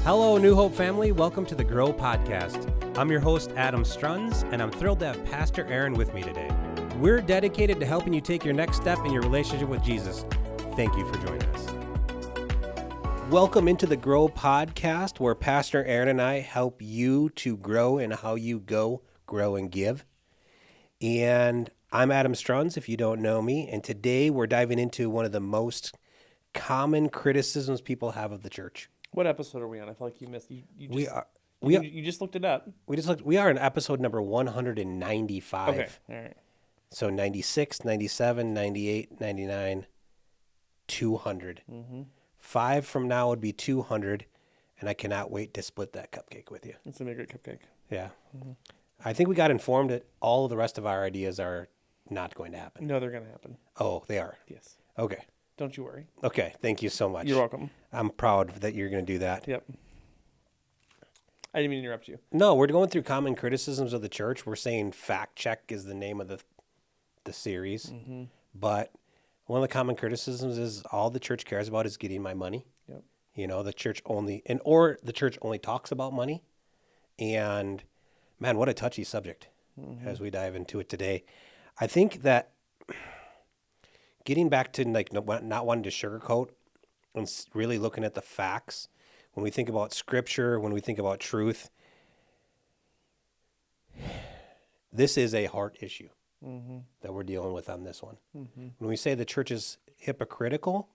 Hello, New Hope family. Welcome to the Grow Podcast. I'm your host, Adam Strunz, and I'm thrilled to have Pastor Aaron with me today. We're dedicated to helping you take your next step in your relationship with Jesus. Thank you for joining us. Welcome into the Grow Podcast, where Pastor Aaron and I help you to grow in how you go, grow, and give. And I'm Adam Strunz, if you don't know me, and today we're diving into one of the most common criticisms people have of the church. What episode are we on? I feel like you missed. You just looked it up. We are in episode number 195. Okay, all right. So 96, 97, 98, 99, 200. Mm-hmm. 5 from now would be 200, and I cannot wait to split that cupcake with you. It's going to be a great cupcake. Yeah. Mm-hmm. I think we got informed that all of the rest of our ideas are not going to happen. No, they're going to happen. Oh, they are? Yes. Okay. Don't you worry. Okay, thank you so much. You're welcome. I'm proud that you're going to do that. Yep. I didn't mean to interrupt you. No, we're going through common criticisms of the church. We're saying fact check is the name of the series. Mm-hmm. But one of the common criticisms is all the church cares about is getting my money. Yep. You know, the church only talks about money. And man, what a touchy subject as we dive into it today. I think that getting back to not wanting to sugarcoat and really looking at the facts, when we think about scripture, when we think about truth, this is a heart issue that we're dealing with on this one. Mm-hmm. When we say the church is hypocritical,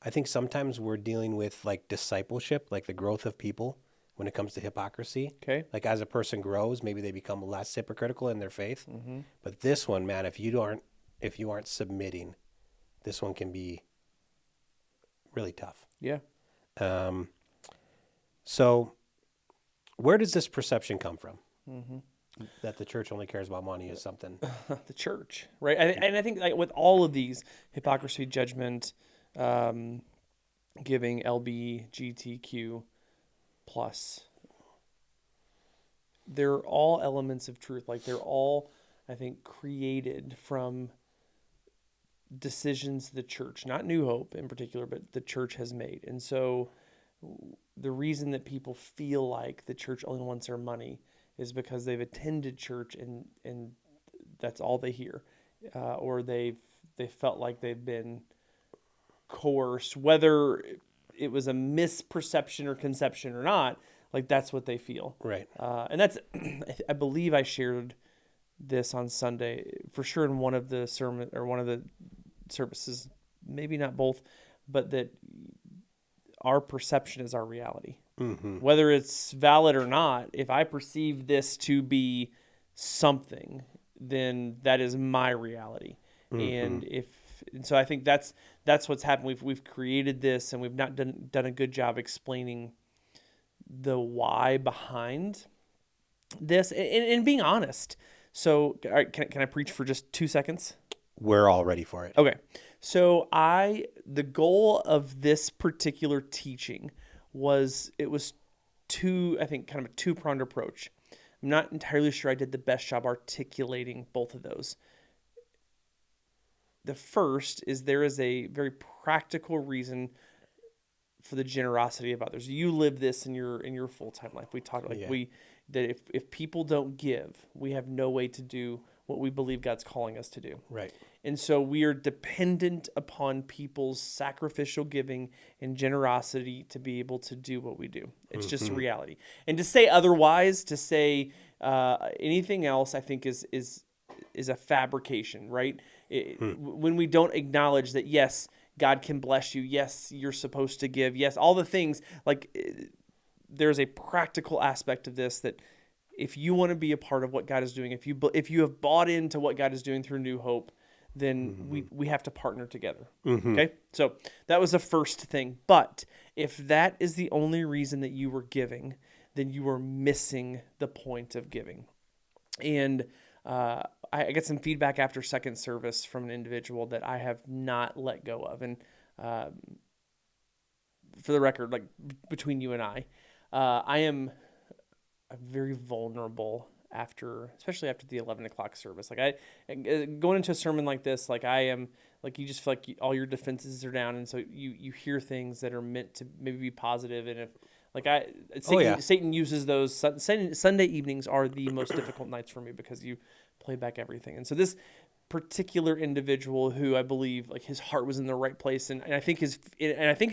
I think sometimes we're dealing with like discipleship, like the growth of people when it comes to hypocrisy. Okay. Like as a person grows, maybe they become less hypocritical in their faith. Mm-hmm. But this one, man, if you aren't submitting, this one can be really tough. Yeah. So where does this perception come from? Mm-hmm. That the church only cares about money is something. The church, right? And I think like with all of these, hypocrisy, judgment, giving, LGBTQ plus, they're all elements of truth. Like they're all, I think, created from decisions the church, not New Hope in particular, but the church has made. And so the reason that people feel like the church only wants their money is because they've attended church and that's all they hear, or they felt like they've been coerced, whether it was a misperception or conception or not. Like that's what they feel, Right. And that's I believe I shared this on Sunday for sure in one of the sermon or one of the services, maybe not both, but that our perception is our reality. Mm-hmm. Whether it's valid or not, if I perceive this to be something, then that is my reality. Mm-hmm. And so I think that's what's happened. We've created this, and we've not done a good job explaining the why behind this and being honest. So, all right, can I preach for just 2 seconds? We're all ready for it. Okay. So the goal of this particular teaching was kind of a two-pronged approach. I'm not entirely sure I did the best job articulating both of those. The first is there is a very practical reason for the generosity of others. You live this in your full-time life. We talk that if people don't give, we have no way to do what we believe God's calling us to do. Right. And so we are dependent upon people's sacrificial giving and generosity to be able to do what we do. It's just a reality. And to say otherwise, to say anything else, I think is a fabrication, right? When we don't acknowledge that, yes, God can bless you. Yes, you're supposed to give. Yes, all the things. Like there's a practical aspect of this that if you want to be a part of what God is doing, if you have bought into what God is doing through New Hope, then we have to partner together. Mm-hmm. Okay? So that was the first thing. But if that is the only reason that you were giving, then you are missing the point of giving. And I got some feedback after second service from an individual that I have not let go of. And for the record, like between you and I am very vulnerable especially after the 11 o'clock service. Like going into a sermon like this, like I am, like you just feel like all your defenses are down. And so you hear things that are meant to maybe be positive. And if Like Satan uses those. Sunday evenings are the most difficult nights for me because you play back everything. And so this particular individual, who I believe like his heart was in the right place, and I think his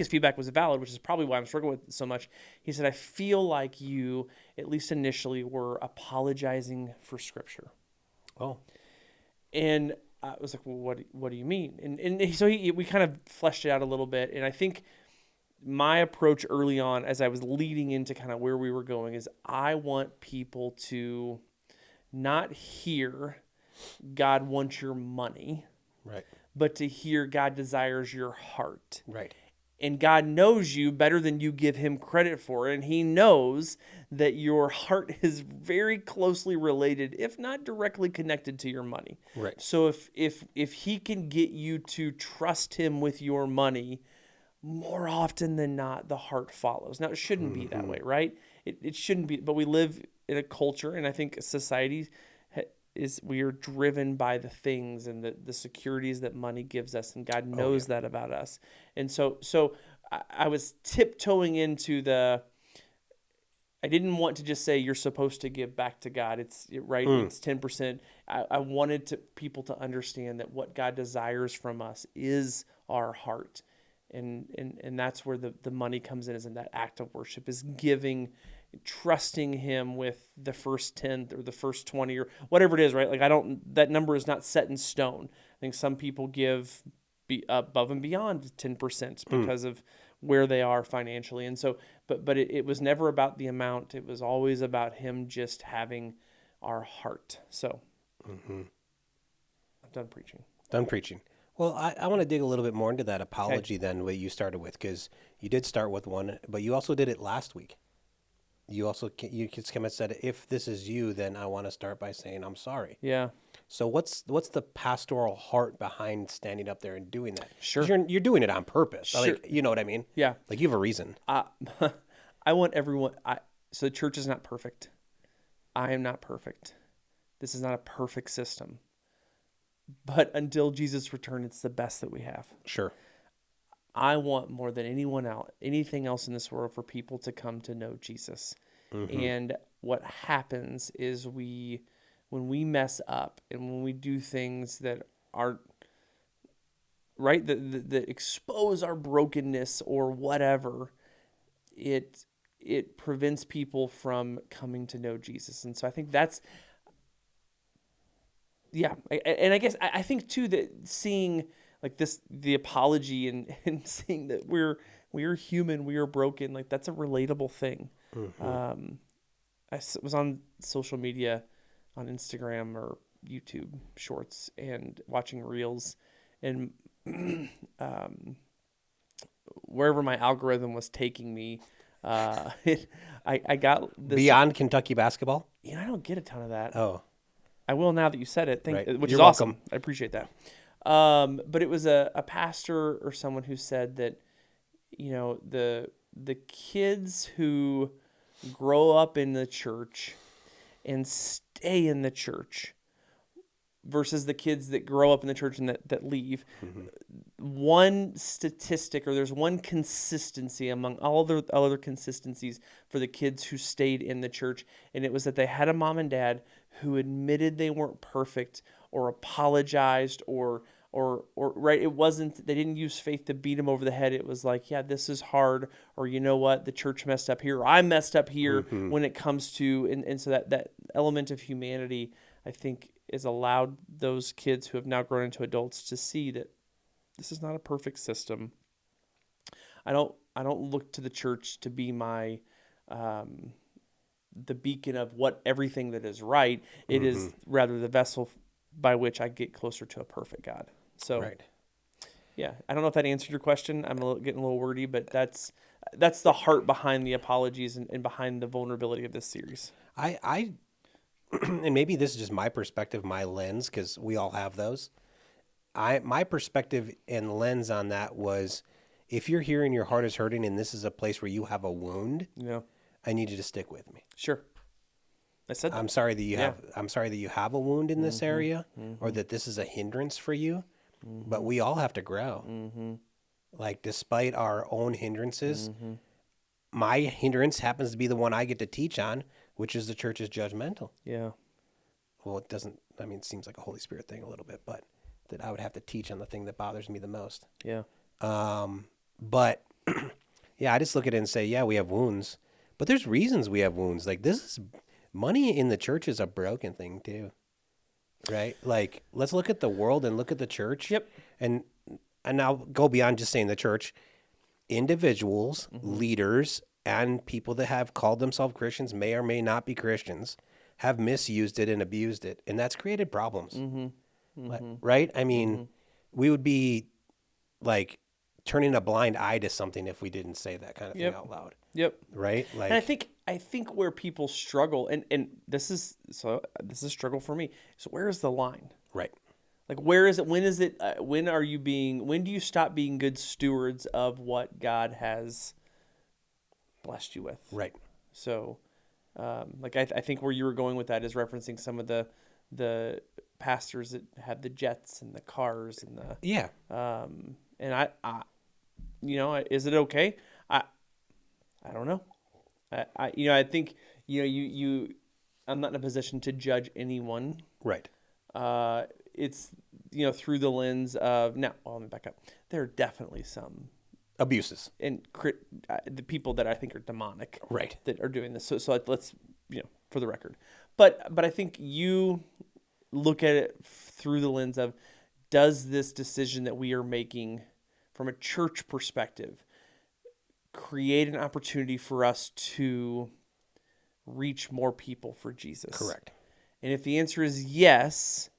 feedback was valid, which is probably why I'm struggling with it so much. He said, "I feel like you, at least initially, were apologizing for Scripture." Oh, and I was like, "Well, what do you mean?" And so we kind of fleshed it out a little bit, and I think my approach early on, as I was leading into kind of where we were going, is I want people to not hear God wants your money, right, but to hear God desires your heart. Right. And God knows you better than you give him credit for. And he knows that your heart is very closely related, if not directly connected, to your money. Right. So if he can get you to trust him with your money, more often than not, the heart follows. Now, it shouldn't be that way, right? It shouldn't be. But we live in a culture, and I think society we are driven by the things and the securities that money gives us, and God knows that about us. And so I was tiptoeing into I didn't want to just say you're supposed to give back to God. It's 10%. I wanted people to understand that what God desires from us is our heart. And that's where the money comes in, is in that act of worship, is giving, trusting him with the first 10 or the first 20 or whatever it is, right? Like that number is not set in stone. I think some people give above and beyond 10% because of where they are financially. And so, but it was never about the amount. It was always about him just having our heart. So I'm done preaching. Well, I want to dig a little bit more into that apology than what you started with, because you did start with one, but you also did it last week. You just came and said, if this is you, then I want to start by saying I'm sorry. Yeah. So what's the pastoral heart behind standing up there and doing that? Sure. You're doing it on purpose. Sure. Like, you know what I mean? Yeah. Like, you have a reason. I want everyone. So the church is not perfect. I am not perfect. This is not a perfect system. But until Jesus' return, it's the best that we have. Sure. I want more than anything else in this world, for people to come to know Jesus. And what happens is when we mess up and when we do things that aren't right, that expose our brokenness or whatever, it prevents people from coming to know Jesus. And so I think that's, yeah. And I guess I think too that seeing like the apology and seeing that we are human, we are broken, like that's a relatable thing. I was on social media, on Instagram or YouTube Shorts, and watching Reels, and wherever my algorithm was taking me, I got this. Beyond Kentucky basketball? I don't get a ton of that. Oh. I will now that you said it, which You're is awesome. welcome. I appreciate that. But it was a pastor or someone who said that, the kids who grow up in the church and stay in the church versus the kids that grow up in the church and that leave, one statistic, or there's one consistency among all the other consistencies for the kids who stayed in the church, and it was that they had a mom and dad who admitted they weren't perfect or apologized or right, it wasn't, they didn't use faith to beat them over the head. It was like, yeah, this is hard, or you know what, the church messed up here, or I messed up here, when it comes to, and so that element of humanity, I think, has allowed those kids who have now grown into adults to see that this is not a perfect system. I don't look to the church to be my the beacon of what everything that is right. It is rather the vessel by which I get closer to a perfect God. So, right. Yeah, I don't know if that answered your question. I'm getting a little wordy, but that's the heart behind the apologies and behind the vulnerability of this series. I and maybe this is just my perspective, my lens, because we all have those. My perspective and lens on that was, if you're here and your heart is hurting and this is a place where you have a wound, I need you to stick with me. Sure. I said that. I'm sorry that you have a wound in this area, or that this is a hindrance for you, but we all have to grow. Like, despite our own hindrances, my hindrance happens to be the one I get to teach on, which is the church is judgmental. Yeah. Well, it doesn't, I mean, it seems like a Holy Spirit thing a little bit, but that I would have to teach on the thing that bothers me the most. Yeah. But yeah, I just look at it and say, yeah, we have wounds, but there's reasons we have wounds. Like money in the church is a broken thing too, right? Like, let's look at the world and look at the church. Yep. And I'll go beyond just saying the church. Individuals, leaders, and people that have called themselves Christians, may or may not be Christians, have misused it and abused it. And that's created problems, right? I mean, we would be like turning a blind eye to something if we didn't say that kind of thing out loud. Yep. Right? Like, And I think where people struggle, and this is a struggle for me. So where is the line? right. Like, where is it? When is it? When do you stop being good stewards of what God has blessed you with? Right. So, like, I think where you were going with that is referencing some of the pastors that have the jets and the cars and the Yeah. and I is it okay? I don't know. I think I'm not in a position to judge anyone. Right. It's through the lens of now. Well, let me back up. There are definitely some Abuses. and the people that I think are demonic, Right. that are doing this. So let's for the record, but I think you look at it through the lens of, does this decision that we are making from a church perspective create an opportunity for us to reach more people for Jesus? Correct. And if the answer is yes,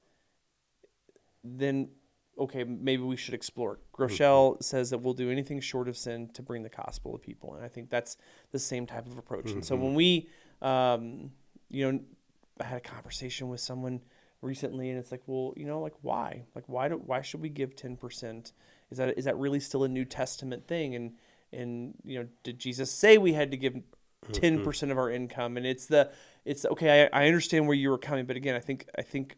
then okay, maybe we should explore it. Groeschel says that we'll do anything short of sin to bring the gospel to people, and I think that's the same type of approach. And so when we, I had a conversation with someone recently, and it's like, well, like why? Like why should we give 10%? Is that really still a New Testament thing? And did Jesus say we had to give 10% of our income? And it's okay. I understand where you were coming, but again, I think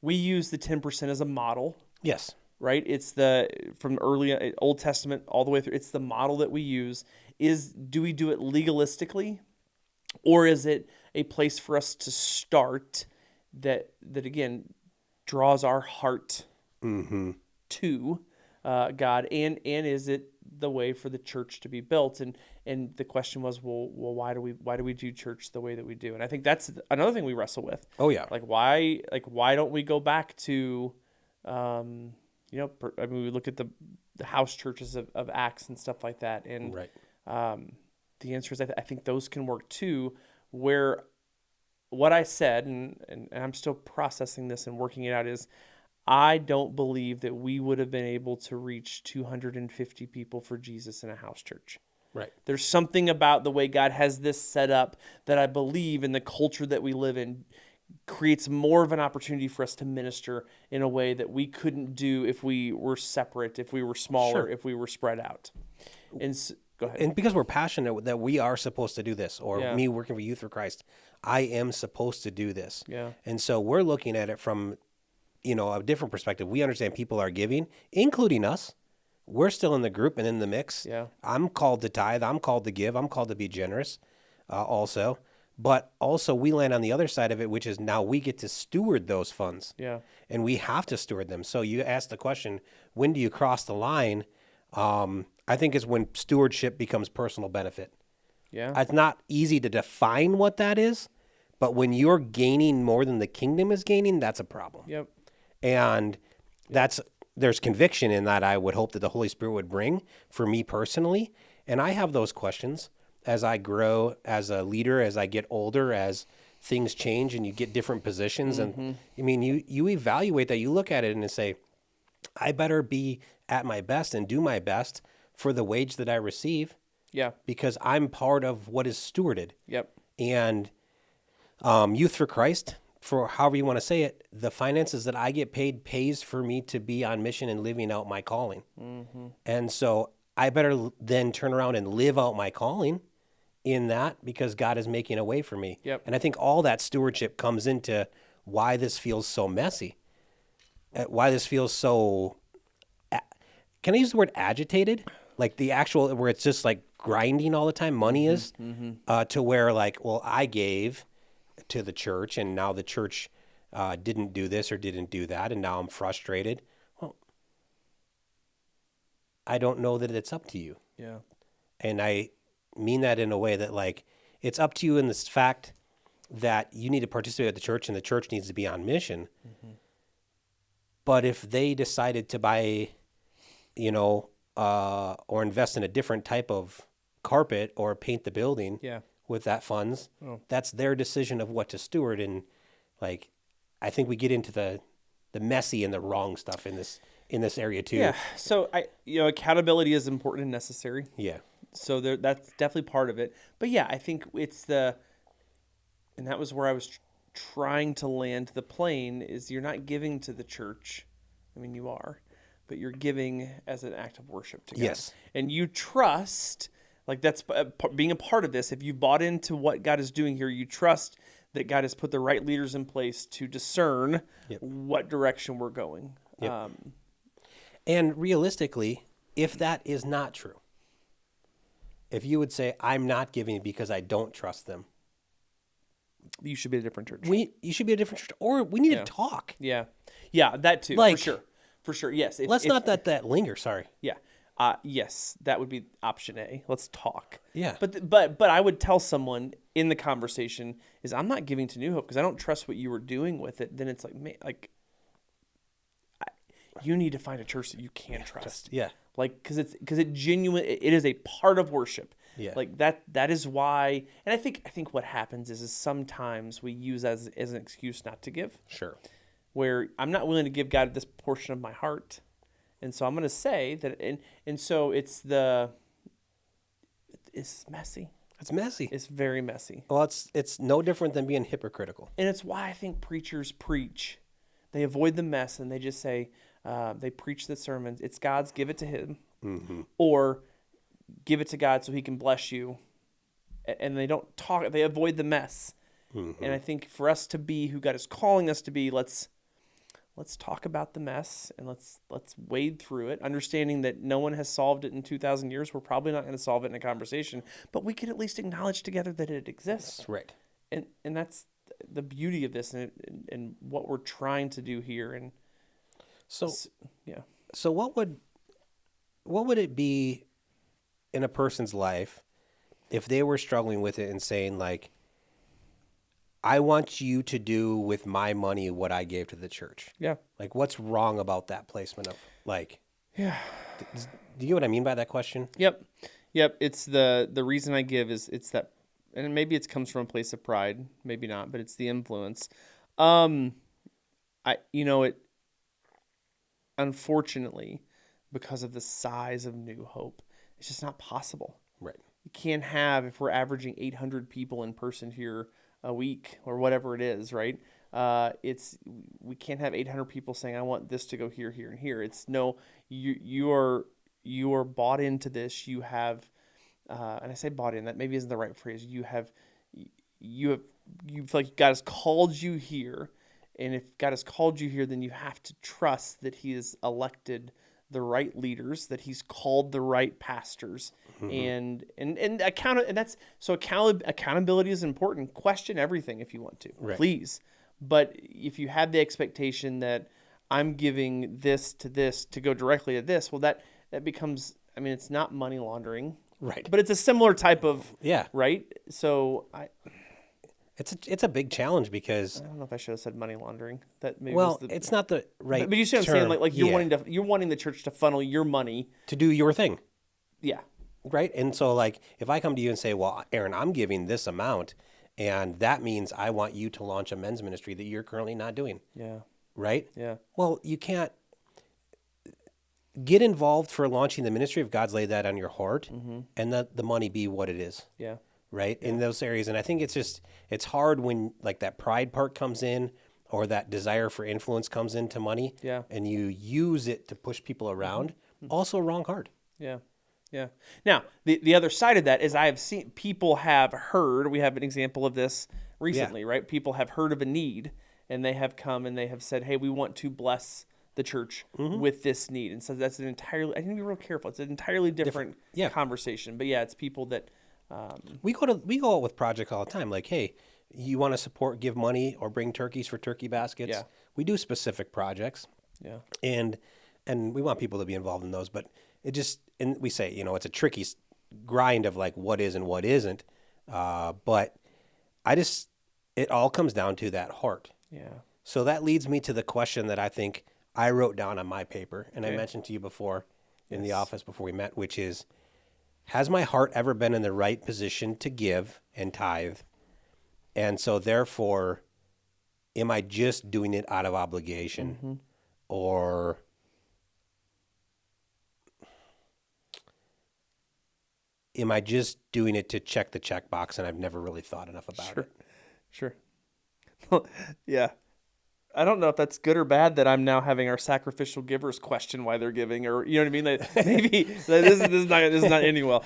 we use the 10% as a model. Yes. Right. It's from early Old Testament all the way through. It's the model that we use. Do we do it legalistically, or is it a place for us to start that again draws our heart to God, and is it the way for the church to be built? And the question was, well, why do we do church the way that we do? And I think that's another thing we wrestle with. Oh yeah. Why don't we go back to, we look at the house churches of Acts and stuff like that. And right. The answer is, I think those can work too, where what I said, and I'm still processing this and working it out, is I don't believe that we would have been able to reach 250 people for Jesus in a house church. Right. There's something about the way God has this set up that I believe in the culture that we live in creates more of an opportunity for us to minister in a way that we couldn't do if we were separate, if we were smaller, if we were spread out. And go ahead. And because we're passionate that we are supposed to do this, or me working for Youth for Christ, I am supposed to do this. Yeah. And so we're looking at it from, a different perspective. We understand people are giving, including us. We're still in the group and in the mix. Yeah. I'm called to tithe. I'm called to give. I'm called to be generous also. But also we land on the other side of it, which is now we get to steward those funds. Yeah. And we have to steward them. So you asked the question, when do you cross the line? I think it's when stewardship becomes personal benefit. Yeah. It's not easy to define what that is, but when you're gaining more than the kingdom is gaining, that's a problem. Yep. And there's conviction in that I would hope that the Holy Spirit would bring for me personally. And I have those questions as I grow as a leader, as I get older, as things change and you get different positions. And I mean, you evaluate that, you look at it and say, I better be at my best and do my best for the wage that I receive. Yeah. Because I'm part of what is stewarded. Yep. And Youth for Christ, for however you want to say it, the finances that I get paid pays for me to be on mission and living out my calling. And so I better then turn around and live out my calling in that, because God is making a way for me. Yep. And I think all that stewardship comes into why this feels so messy, why this feels so, can I use the word agitated? like the actual where it's just like grinding all the time. Money is to where like, well, I gave to the church, and now the church didn't do this or didn't do that, and now I'm frustrated. Well, I don't know that it's up to you. Yeah. And I mean that in a way that like it's up to you in this fact that you need to participate at the church and the church needs to be on mission. But if they decided to buy, or invest in a different type of carpet or paint the building with that funds, that's their decision of what to steward. And like, I think we get into the messy and the wrong stuff in this area too. Yeah. So accountability is important and necessary. Yeah. So that's definitely part of it. But yeah, I think it's and that was where I was trying to land the plane, is you're not giving to the church. I mean, you are, but you're giving as an act of worship to God. Yes. And you trust, like that's being a part of this. If you've bought into what God is doing here, you trust that God has put the right leaders in place to discern what direction we're going. Yep. And realistically, if that is not true, if you would say, I'm not giving because I don't trust them, you should be a different church. You should be a different church, or we need to talk. Yeah. Yeah, that too, Like, for sure. For sure, yes. Let's not let that linger, sorry. Yeah. Yes, that would be option A. Let's talk. Yeah. But I would tell someone in the conversation is I'm not giving to New Hope because I don't trust what you were doing with it. Then it's like, man, you need to find a church that you can trust. Yeah. Like, because it is a part of worship. Yeah. Like that is why, and I think what happens is sometimes we use as an excuse not to give. Sure. Where I'm not willing to give God this portion of my heart. And so I'm going to say that, and so it's messy. It's messy. It's very messy. Well, it's no different than being hypocritical. And it's why I think preachers preach. They avoid the mess and they just say, they preach the sermons. It's God's, give it to him. Mm-hmm. Or give it to God so he can bless you. And they don't talk, they avoid the mess. Mm-hmm. And I think for us to be who God is calling us to be, let's talk about the mess and let's wade through it, understanding that no one has solved it in 2,000 years. We're probably not going to solve it in a conversation, but we can at least acknowledge together that it exists. That's right. And that's the beauty of this and what we're trying to do here. And so, yeah. So what would it be in a person's life if they were struggling with it and saying like, I want you to do with my money what I gave to the church. Yeah. Like, what's wrong about that placement of, like... Yeah. Do you get what I mean by that question? Yep. It's the reason I give is it's that, and maybe it comes from a place of pride, maybe not, but it's the influence. Unfortunately, because of the size of New Hope, it's just not possible. Right. You can't have, if we're averaging 800 people in person here a week or whatever it is, right? We can't have 800 people saying, I want this to go here, here, and here. It's no, you are bought into this. You have, and I say bought in, that maybe isn't the right phrase. You feel like God has called you here. And if God has called you here, then you have to trust that he has elected the right leaders, that he's called the right pastors, and accountability is important. Question everything if you want to, please. But if you have the expectation that I'm giving this to go directly to this, well, that becomes, I mean, it's not money laundering, right? But it's a similar type of, right? So It's a big challenge because I don't know if I should have said money laundering. That maybe it's not the right. But you see what I'm saying? Like you're wanting the church to funnel your money to do your thing. Yeah. Right. And so like if I come to you and say, well, Aaron, I'm giving this amount, and that means I want you to launch a men's ministry that you're currently not doing. Yeah. Right. Yeah. Well, you can't get involved for launching the ministry if God's laid that on your heart, and let the money be what it is. Yeah. Right. In those areas. And I think it's hard when like that pride part comes in or that desire for influence comes into money. Yeah. And you use it to push people around. Also wrong heart. Yeah. Yeah. Now, the other side of that is I have seen people have heard, we have an example of this recently, right? People have heard of a need and they have come and they have said, hey, we want to bless the church with this need. And so that's an entirely, I need to be real careful. It's an entirely different conversation. But yeah, it's people that we go out with projects all the time. Like, hey, you want to support, give money, or bring turkeys for turkey baskets? Yeah. We do specific projects. Yeah. And we want people to be involved in those, but it just, and we say, you know, it's a tricky grind of like what is and what isn't. But it all comes down to that heart. Yeah. So that leads me to the question that I think I wrote down on my paper, and Okay. I mentioned to you before in the office before we met, which is, has my heart ever been in the right position to give and tithe? And so therefore, am I just doing it out of obligation, or am I just doing it to check the checkbox and I've never really thought enough about it? Sure. Yeah. I don't know if that's good or bad that I'm now having our sacrificial givers question why they're giving, or you know what I mean? Like, maybe this is not ending well.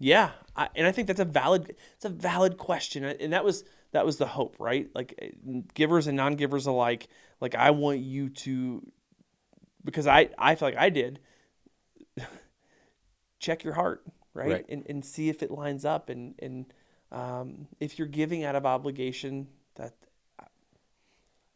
Yeah, and I think that's a valid question, and that was the hope, right? Like givers and non-givers alike. Like I want you to, because I feel like I did. Check your heart, right? And see if it lines up, and if you're giving out of obligation, that.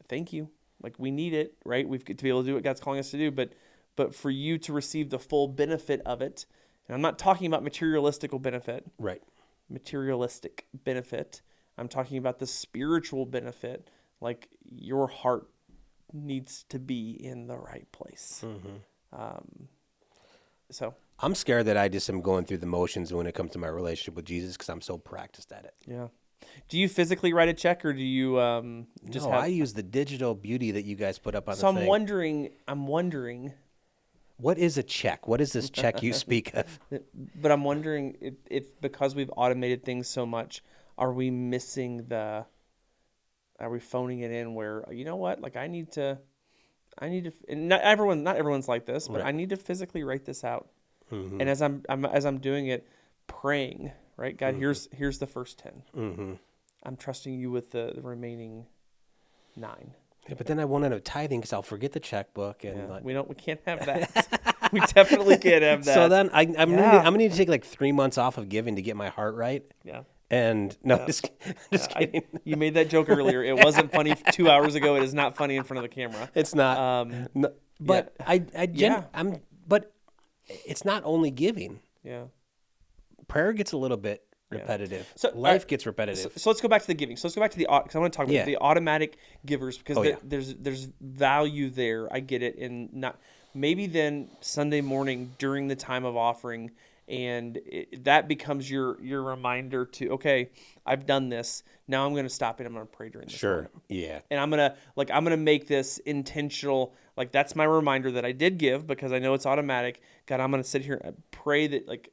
Thank you. Like we need it, right? We've got to be able to do what God's calling us to do, but for you to receive the full benefit of it, and I'm not talking about materialistic benefit. Right. Materialistic benefit. I'm talking about the spiritual benefit. Like your heart needs to be in the right place. So I'm scared that I just am going through the motions when it comes to my relationship with Jesus because I'm so practiced at it. Yeah. Do you physically write a check, or do you just? No, I use the digital beauty that you guys put up on the thing. So I'm wondering. What is a check? What is this check you speak of? But I'm wondering if because we've automated things so much, are we missing are we phoning it in where, you know what, like I need to, and not everyone's like this, but I need to physically write this out. And as I'm doing it, praying, right? God, here's the first 10. I'm trusting you with the remaining 9. Yeah, but then I won't end up tithing because I'll forget the checkbook, and we can't have that. We definitely can't have that. So then I'm gonna need to take like 3 months off of giving to get my heart right. Yeah. And just kidding. You made that joke earlier. It wasn't funny 2 hours ago. It is not funny in front of the camera. It's not. But but it's not only giving. Yeah. Prayer gets a little bit repetitive. So life gets repetitive. So let's go back to the giving. So let's go back to because I want to talk about the automatic givers, because there's value there. I get it. And not maybe then Sunday morning during the time of offering, and that becomes your reminder to, okay, I've done this. Now I'm going to stop it. I'm going to pray during this. Sure. morning. Yeah. And I'm going to make this intentional. Like that's my reminder that I did give, because I know it's automatic. God, I'm going to sit here and pray that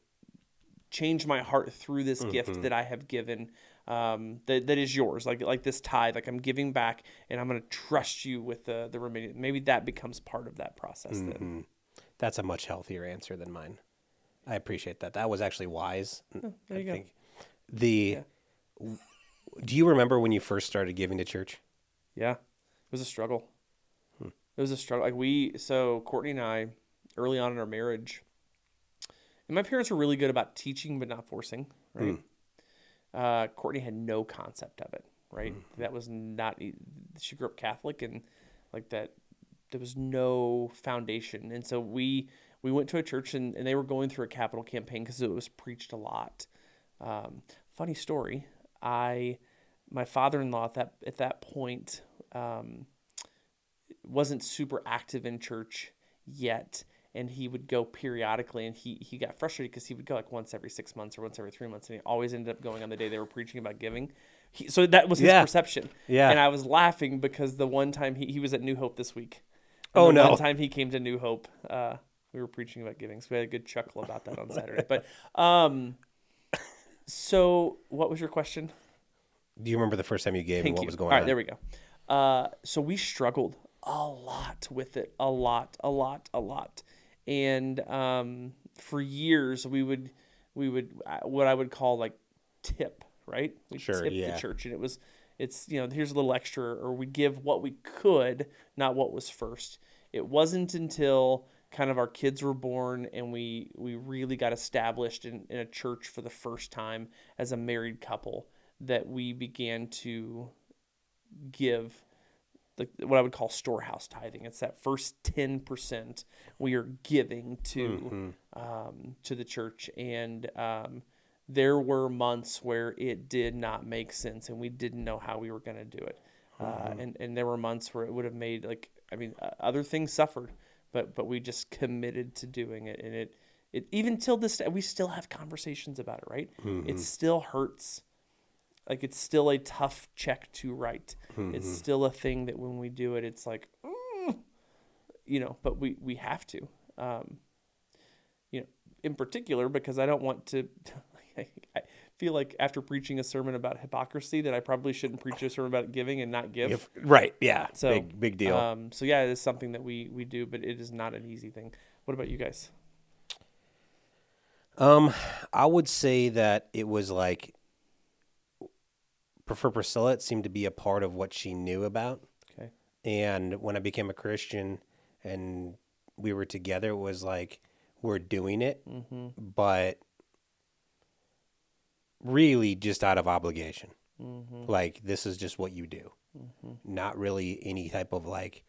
change my heart through this gift that I have given, that is yours, like this tithe, like I'm giving back, and I'm going to trust you with the remaining. Maybe that becomes part of that process. Then That's a much healthier answer than mine. I appreciate that. That was actually wise. There you go. Do you remember when you first started giving to church? Yeah, it was a struggle. It was a struggle. So Courtney and I, early on in our marriage. And my parents were really good about teaching but not forcing, right? Courtney had no concept of it, right? That was not, she grew up Catholic, and like that, there was no foundation. And so we went to a church, and they were going through a capital campaign because it was preached a lot. Funny story, my father-in-law at that point wasn't super active in church yet. And he would go periodically, and he got frustrated because he would go like once every 6 months or once every 3 months, and he always ended up going on the day they were preaching about giving. So that was his perception. Yeah. And I was laughing because the one time he was at New Hope this week. One time he came to New Hope, we were preaching about giving, so we had a good chuckle about that on Saturday. But so what was your question? Do you remember the first time you gave and what was going on? All right, there we go. So we struggled a lot with it, a lot. And for years we would what I would call like tip, right? We tip the church, and it's here's a little extra, or we give what we could, not what was first. it wasn't until kind of our kids were born and we really got established in a church for the first time as a married couple that we began to give what I would call storehouse tithing. It's that first 10% we are giving to the church. And there were months where it did not make sense and we didn't know how we were going to do it. And there were months where it would have made other things suffered, but we just committed to doing it. And it even till this day, we still have conversations about it, right? It still hurts. Like, it's still a tough check to write. It's still a thing that when we do it, it's like, but we have to, in particular, because I don't want to, I feel like after preaching a sermon about hypocrisy that I probably shouldn't preach a sermon about giving and not give. Right. Yeah. So big deal. So yeah, it is something that we do, but it is not an easy thing. What about you guys? I would say that it was like, for Priscilla, it seemed to be a part of what she knew about. Okay. And when I became a Christian and we were together, it was like, we're doing it, but really just out of obligation. Like, this is just what you do. Not really any type of like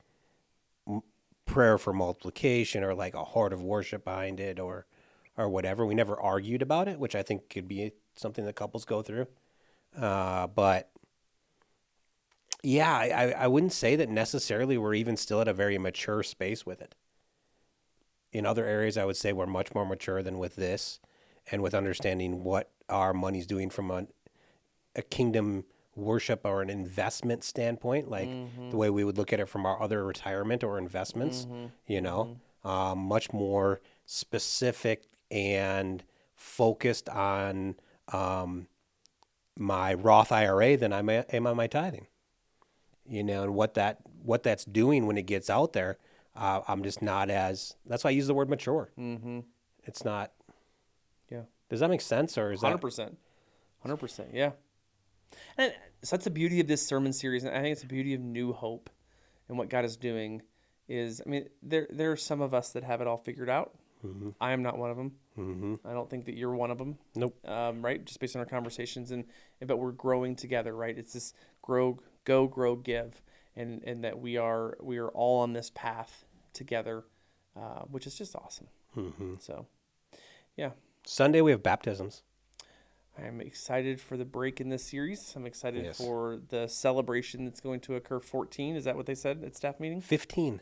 prayer for multiplication or like a heart of worship behind it or whatever. We never argued about it, which I think could be something that couples go through. But yeah, I wouldn't say that necessarily we're even still at a very mature space with it. In other areas, I would say we're much more mature than with this and with understanding what our money's doing from a kingdom worship or an investment standpoint, like the way we would look at it from our other retirement or investments, much more specific and focused on, my Roth IRA than I am on my tithing, and what that's doing when it gets out there. I'm just not that's why I use the word mature. It's not. Yeah. Does that make sense? Or is 100%. 100%. Yeah. And so that's the beauty of this sermon series. And I think it's the beauty of New Hope and what God is doing is, there are some of us that have it all figured out. I am not one of them. I don't think that you're one of them. Nope. Right? Just based on our conversations, but we're growing together, right? It's this grow, give, and that we are all on this path together, which is just awesome. So, yeah. Sunday we have baptisms. I'm excited for the break in this series. I'm excited for the celebration that's going to occur. 14, is that what they said at staff meeting? 15.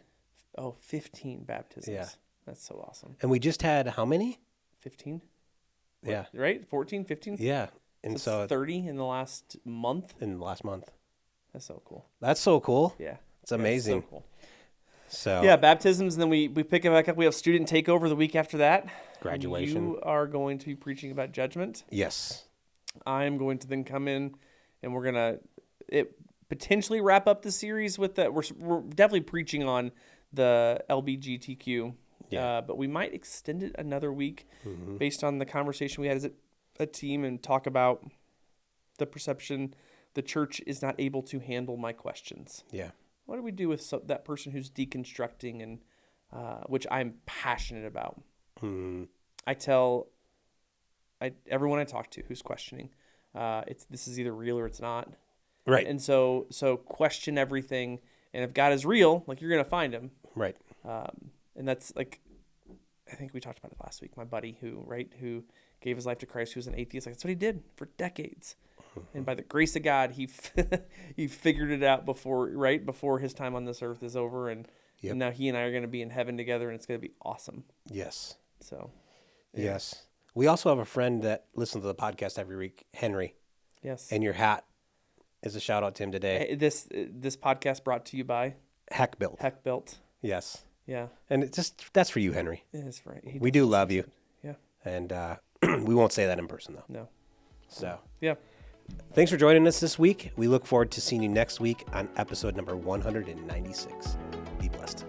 Oh, 15 baptisms. Yeah. That's so awesome. And we just had how many? 15? Yeah. Right? 14, 15? Yeah. And so 30 in the last month? In the last month. That's so cool. That's so cool. Yeah. It's amazing. So cool. So yeah, baptisms, and then we pick it back up. We have student takeover the week after that. Graduation. And you are going to be preaching about judgment. Yes. I'm going to then come in, and we're going to potentially wrap up the series with that. We're definitely preaching on the LGBTQ. Yeah. But we might extend it another week based on the conversation we had as a team and talk about the perception the church is not able to handle my questions. Yeah. What do we do with that person who's deconstructing and which I'm passionate about? I tell everyone I talk to who's questioning, this is either real or it's not. Right. And so question everything. And if God is real, like, you're going to find him. Right. And that's like, I think we talked about it last week. My buddy who gave his life to Christ, who was an atheist, like, that's what he did for decades. And by the grace of God, he figured it out before his time on this earth is over. And now he and I are going to be in heaven together, and it's going to be awesome. Yes. So. Yeah. Yes. We also have a friend that listens to the podcast every week, Henry. Yes. And your hat is a shout out to him today. Hey, this podcast brought to you by Heck Built. Heck Built. Yes. Yeah. And that's for you, Henry. It is right. We do love you. Yeah. And we won't say that in person, though. No. So. Yeah. Thanks for joining us this week. We look forward to seeing you next week on episode number 196. Be blessed.